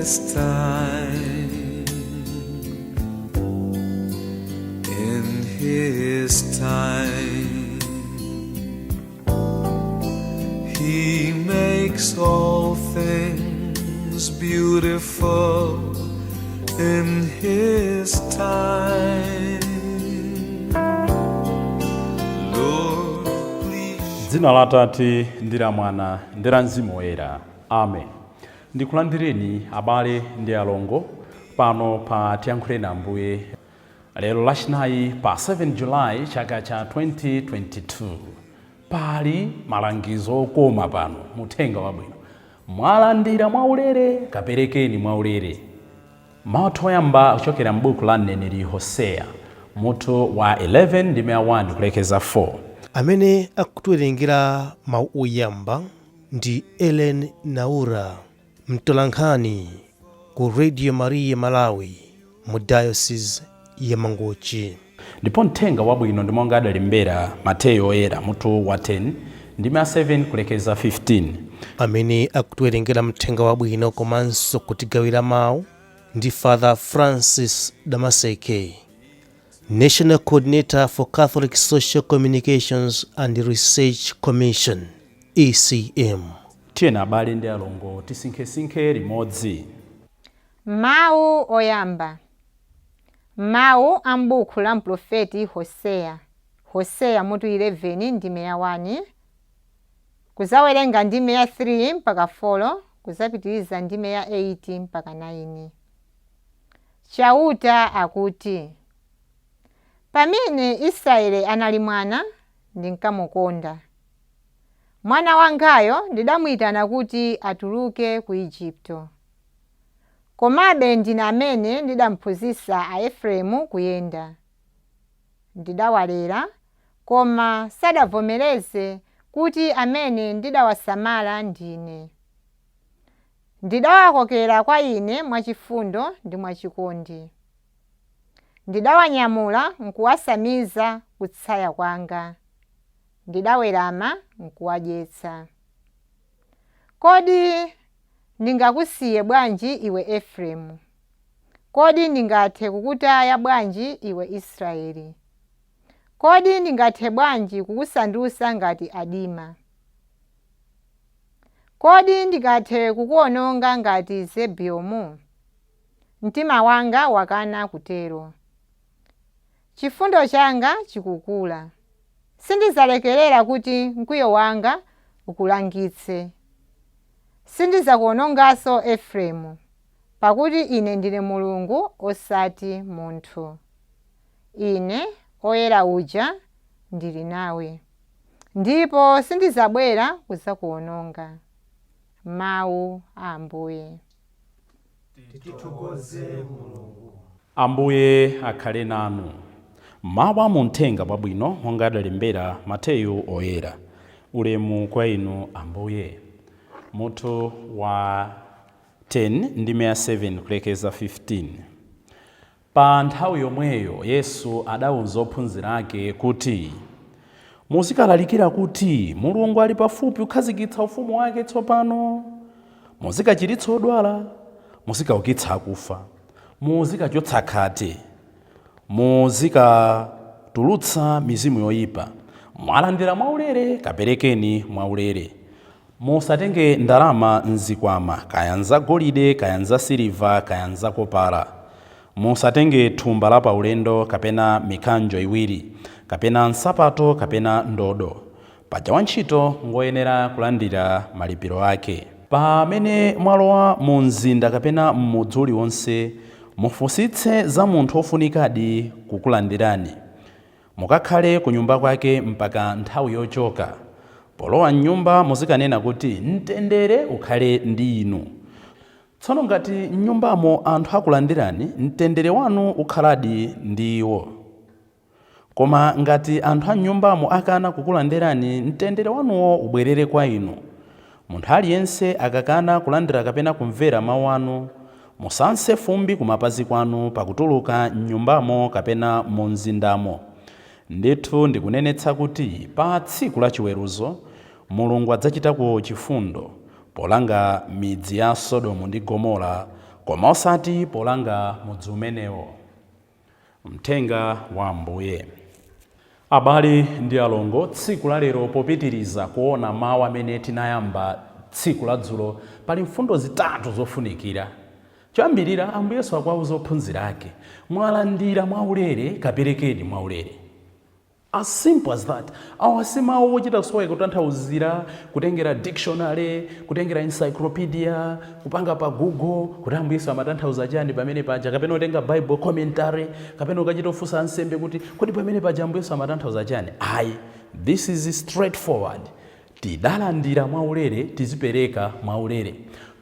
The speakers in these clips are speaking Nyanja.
his time, in his time, he makes all things beautiful in his time. Lord, please. Dzina la Atate ndi la Mwana ndi la Mzimu Woyera. Amen. Ndikulandireni abale ndi alongo pano pa Tiyankhuleni Ambuye lero lachinayi pa 7 July chaka cha 2022. Pali malangizo okoma pano muthenga wabwino. Mwalandira mwaulere kaperekeni mwaulere. Mawu oyamba kuchokera m'buku la mneneri Hosea mutu wa 11 ndi 1 kulekeza 4. Amene akutiwerengera mawu oyamba ndi Ellen Naura, mtolankhani ku Radio Maria Malawi mu Diocese ya Mangochi. Ndipo mthenga wabwino ndi monga adalembera Mateyu Oyera mutu wa 10 ndi 7 kulekeza 15. Amene akutiwerengera mthenga wabwino komanso kutigawira mawu ndi Father Francis Damaseke, National Coordinator for Catholic Social Communications and Research Commission, ECM. Tiyena abale ndi alongo tisinkhesinkhe limodzi. Mawu oyamba. Mawu a m'buku la mprofeti Hosea. Hosea mutu 11 ndi 1. Kuzawerenga ndime ya 3 mpaka 4, kuzapitiriza ndime ya 8 mpaka 9. Chauta akuti, pamene Israeli anali mwana ndinkamukonda. Mwana wangayo ndidamuyitana kuti atuluke ku Igupto. Komabe ndine amene ndidamphunzitsa Aefraimu kuyenda. Ndidawalera, koma sadavomereze kuti amene ndidawasamala ndine. Ndidawakokera kwa ine mwachifundo ndi mwachikondi. Ndidawanyamula nkuwasamiza kutsaya kwanga. Ndidawerama nkuwadyetsa. Kodi ndingakusiye bwanji iwe Efraimu? Kodi ndingathe kukutaya bwanji iwe Israeli? Kodi ndingathe bwanji kukusandutsa ngati Adima? Kodi ndingathe kukuononga ngati Zebiomu? Mtima wanga wakana kutero. Chifundo changa chikukula. Sindizalekerera kuti mkwiyo wanga ukulangitse. Sindizakuononganso Efraimu, pakuti ine ndine Mulungu osati munthu. Ine oyera uja ndili nawe, ndipo sindizabwera kudzakuononga. Mawu a Ambuye. Tithokoze Mulungu. Ambuye akhale nanu. Mawu a muthenga wabwino monga adalembera Mateyu Oyera. Ulemu kwa inu Ambuye. Mutu wa 10 ndi 7 kulekeza 15. Pa nthawi yomweyo Yesu adawuza ophunzira ake kuti muzikalalikira kuti Mulungu ali pafupi kukhazikitsa ufumu wake tsopano. Muzikachiritsa odwala, muzikaukitsa akufa, muzikachotsa khate, muzikatulutsa mizimu yoyipa. Mwalandira mwaulere kaperekeni mwaulere. Musatenge ndalama mzikwama, kaya nzagolide, kaya nzasiliva, kaya nzakopala. Musatenge thumba la paulendo kapena mikanjo iwiri, kapena nsapato kapena ndodo. Paja wantchito ngoyenera kulandira malipiro ake. Pamene mwalowa mu mzinda kapena m'mudzi uliwonse, mufunsitse za munthu ofunikadi kukulandirani. Mukakhale ku nyumba kwake mpaka nthawi yochoka. Polowa mnyumba muzikanena kuti mtendere ukhale ndi inu. Tsono ngati mnyumbamo anthu akulandirani, mtendere wanu ukhaladi ndi iwo. Koma ngati anthu a mnyumbamo akana kukulandirani, mtendere wanuwo ubwerere kwa inu. Munthu aliyense akakana kulandira kapena kumvera mawu anu, musanse fumbi kumapazi kwanu pakutuluka mnyumbamo kapena mu mzindamo. Ndithu ndikunenetsa kuti pa tsiku la chiweruzo Mulungu adzachitako chifundo polanga midzi ya Sodomu ndi Gomora koma osati polanga mudzi umenewo. Mthenga wa Ambuye. Abale ndi alongo, tsiku la lero popitiriza kuona mawu amene tinayamba tsiku la dzulo, pali mfundo zitatu zofunikira. Choyambirira, Ambuye Yesu akuwauza ophunzira ake, mwalandira mwaulere, kaperekeni mwaulere. As simple as that. Awasi mawu ochita kusoweka kutanthauzira, kutengera dictionary, kutengera encyclopedia, kupanga pa Google, kuti Ambuye Yesu amatanthauza chani pamene paja, kapena utenga Bible commentary, kapena ukachita kufunsa ansembe kuti pamene paja Ambuye Yesu amatanthauza chani. Ayi, this is straightforward. Tidalandira mwaulere, tizipereka mwaulere.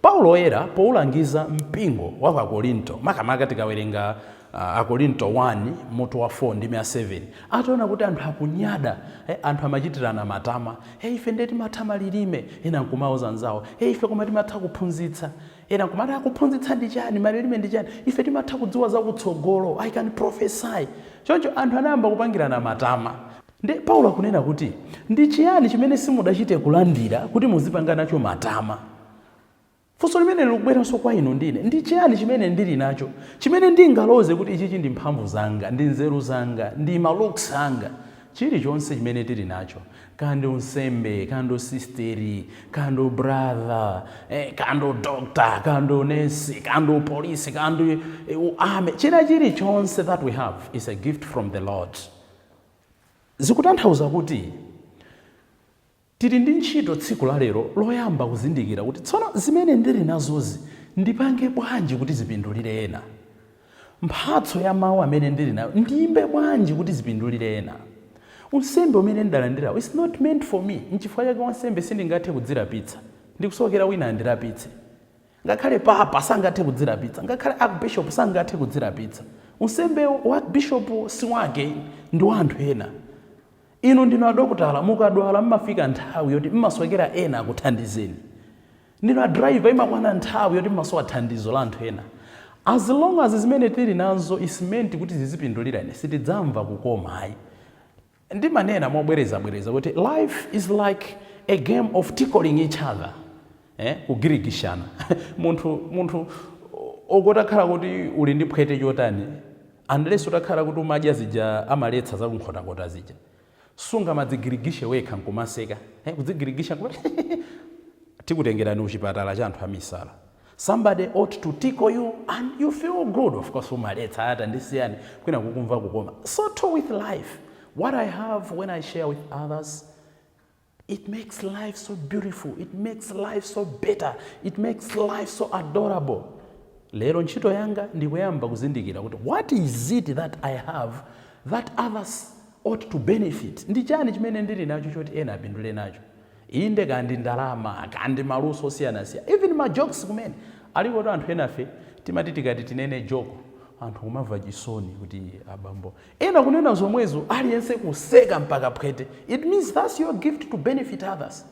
Paulo oyera poulangiza mpingo wa ku Korinto, makamaka tikawerenga Akorinto 1 mutu wa 4 ndi 7, ataona kuti anthu akunyada, anthu amachitirana matama. Ife ndeti matama lilime, ena nkumauza nzawo. Ife koma timatha kuphunzitsa. Ena nkumati akuphunzitsa ndi chani, malilime ndi chani. Ife timatha kudziwa za kutsogolo. I can prophesy. Choncho anthu anayamba kupangirana matama. Ndi Paulo akunena kuti ndi chiyani chimene simudachite kulandira kuti muzipanga nacho matama. Funso limene likubweranso kwa inu ndine, ndi chiyani chimene ndili nacho, chimene ndingaloze kuti ichichi ndi mphamvu zanga, ndi nzeru zanga, ndi malooks anga. Chilichonse chimene tili nacho, kando unsembe, kando sisteri, kando brother, kando doctor, kando nurse, kando police, kando army, chilichonse that we have is a gift from the Lord. Zikutanthauza kuti tili ndi ntchito tsiku la lero loyamba kuzindikira kuti tsono zimene ndili nazozi ndipange bwanji kuti zipindulire ena. Mphatso ya mawu amene ndili nayo ndiyimbe bwanji kuti zipindulire ena. Unsembe umene ndalandirawo is not meant for me. Nchifukwa chake wansembe sindingathe kudzirapitsa, ndikusokera wina andirapitse. Ngakhale papa sangathe kudzirapitsa, ngakhale archbishop sangathe kudzirapitsa. Unsembe wa bishop si wake, ndi wa anthu ena. Inu ndinu adokotala, mukadwala mmafika nthawi yoti mmasokera ena akuthandizeni. Ndinu adriver, imakwana nthawi yoti mmasowa thandizo la anthu ena. As long as zimene tili nazo is meant kuti zizipindulira ine, sitidzamva kukoma ayi. Ndimanena mobwereza kuti life is like a game of tickling each other. Kugirigishana. Munthu okotakhala kuti uli ndi phwete chotani, unless utakhala kuti umadya zija amaletsa za kunkhota zija. Sunga madzigirigishe wekha nkumaseka. Kudzigirigisha kuti tikutengerani uchipatala cha anthu amisala. Somebody ought to tickle you and you feel good. Of course, umaletsa ata ndisiyani kwina kukumva kukoma. So too with life. What I have when I share with others, it makes life so beautiful. It makes life so better. It makes life so adorable. Lero ntchito yanga ndikuyamba kuzindikira kuti what is it that I have that others ought to benefit. Ndi chani chimene ndili nacho choti ena apindule nacho. Inde kandi ndalama, kandi maluso osiyana-siyana. Even ma jokes kumene. Aliko to anthu enafe timati tikati tinene joko, anthu kumamva chisoni kuti abambo. Ena kunena zomwezo aliyense kuseka mpaka phwete. It means that's your gift to benefit others.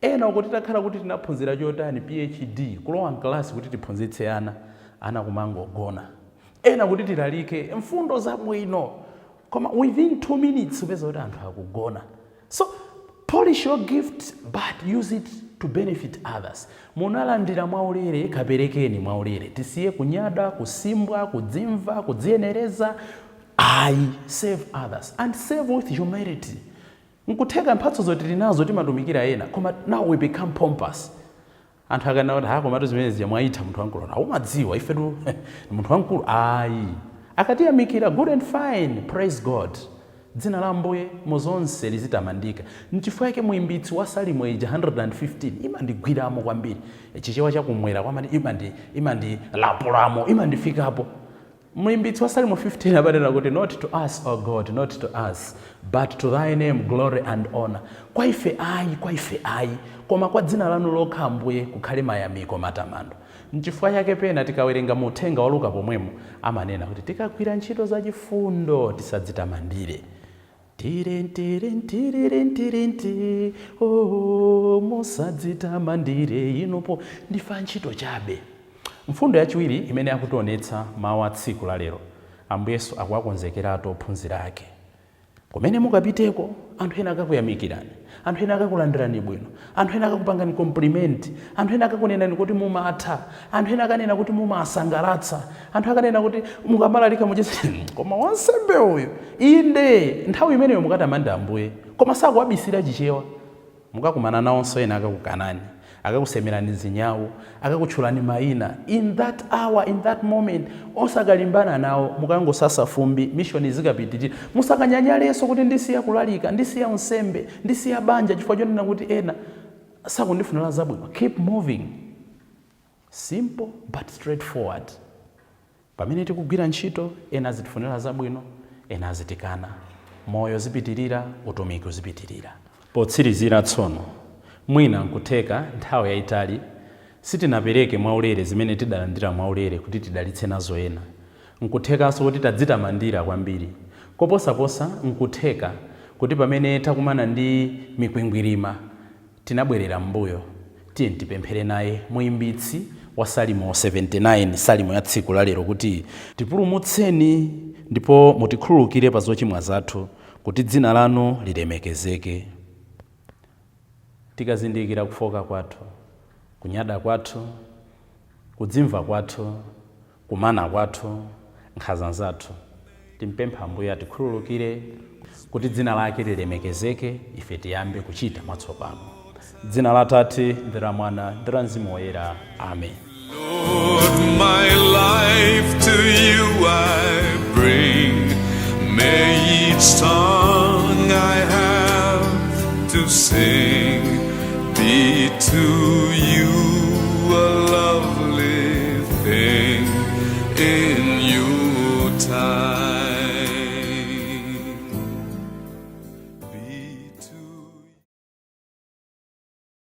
Ena kuti takhala kuti tinaphunzira chotani PhD, kulowa mklasi kuti tiphunzitse ana kumangogona. Ena kuti tilalike mfundo zabwino. Koma within 2 minutes upeza kuti anthu akugona. So polish your gift but use it to benefit others. Munalandira mwaulere, kaperekeni mwaulere. Tisiye kunyada, kusimbwa, kudzimva, kudzienereza. I save others and save with humility. Nkutheka mphatso zoti tinazo timatumikira ena, koma now we become pompous. Anthu akana kuti komatu zimene zija mwaitha munthu wankulu. Umadziwa ife tu munthu wankulu ayi. Akatiyamikira good and fine, praise God. Dzina la Ambuye muzonse lizitamandika. Nchifukwa yake muimbitsi wa Salimo 115 imandigwiramo kwambiri. Chichewa chakumwera kwamati imandi lapulamo, imandifikapo. Muimbitsi wa Salimo 15 abadanena kuti not to us, O God, not to us, but to thy name glory and honor. Kwa ife ayi, koma kwa dzina lanu lokha Ambuye kukhale mayamiko matamando. Nchifukwa yake pena tikawerenga muthenga wa Luka pomwemo amanena kuti tikagwira ntchito za chifundo tisadzitamandire. Tirenti, oh, musadzitamandire inopo ndifa ntchito chabe. Mfundo yachiwiri imene akutionetsa mawu a tsiku la lero. Ambuye Yesu akuwakonzekera ophunzira ake. kumene mukapiteko anthu ena akakuyamikirani, anthu ena akakulandirani bwino, anthu ena akakupangani compliment, anthu ena akakunenani kuti mumatha, anthu ena akanena kuti mumasangalatsa, anthu akanena kuti mukamalalika muchisi koma wansembe uyu inde nthawi imeneyo mukatamanda Ambuye koma sakuwabisira chichewa. Mukakumana nawonso ena akakukanani, akakusemerani zinyawo, akakutchulani mayina. In that hour, in that moment, osakalimbana nawo, mukangosasa fumbi, mission zikapitirira. Musakanyanyalenso kuti ndisiya kulalika, ndisiya unsembe, ndisiya banja chifukwa chonena kuti ena sakundifunira zabwino. Keep moving. Simple but straightforward. Pamene tikugwira ntchito, ena azitifunira zabwino, ena azitikana. Moyo zipitirira, utumiki uzipitirira. Potsirizira tsono, mwina nkutheka nthawi yayitali sitinapereke mwaulere zimene tidalandira mwaulere kuti tidalitse nazo ena. Nkuthekanso kuti tadzitamandira kwambiri. Koposaposa nkutheka kuti pamene takumana ndi mikwingwirima tinabwerera mbuyo. Tiye tipemphere naye muimbitsi wa Salimo 79, salimo ya tsiku la lero kuti tipulumutseni ndipo mutikhululukire pa zochimwa zathu kuti dzina lanu lilemekezeke. Tikazindikira kufoka kwathu, kunyada kwathu, kudzimva kwathu, kumana kwathu, nkhanza zathu, timpempha Ambuye atikhululukire kuti dzina lake lilemekezeke, ife tiyambe kuchita mwatsopano. Dzina la Atate ndi la Mwana ndi la Mzimu Woyera. Amen. Lord, my life to you I bring. May each song I have to sing be to you.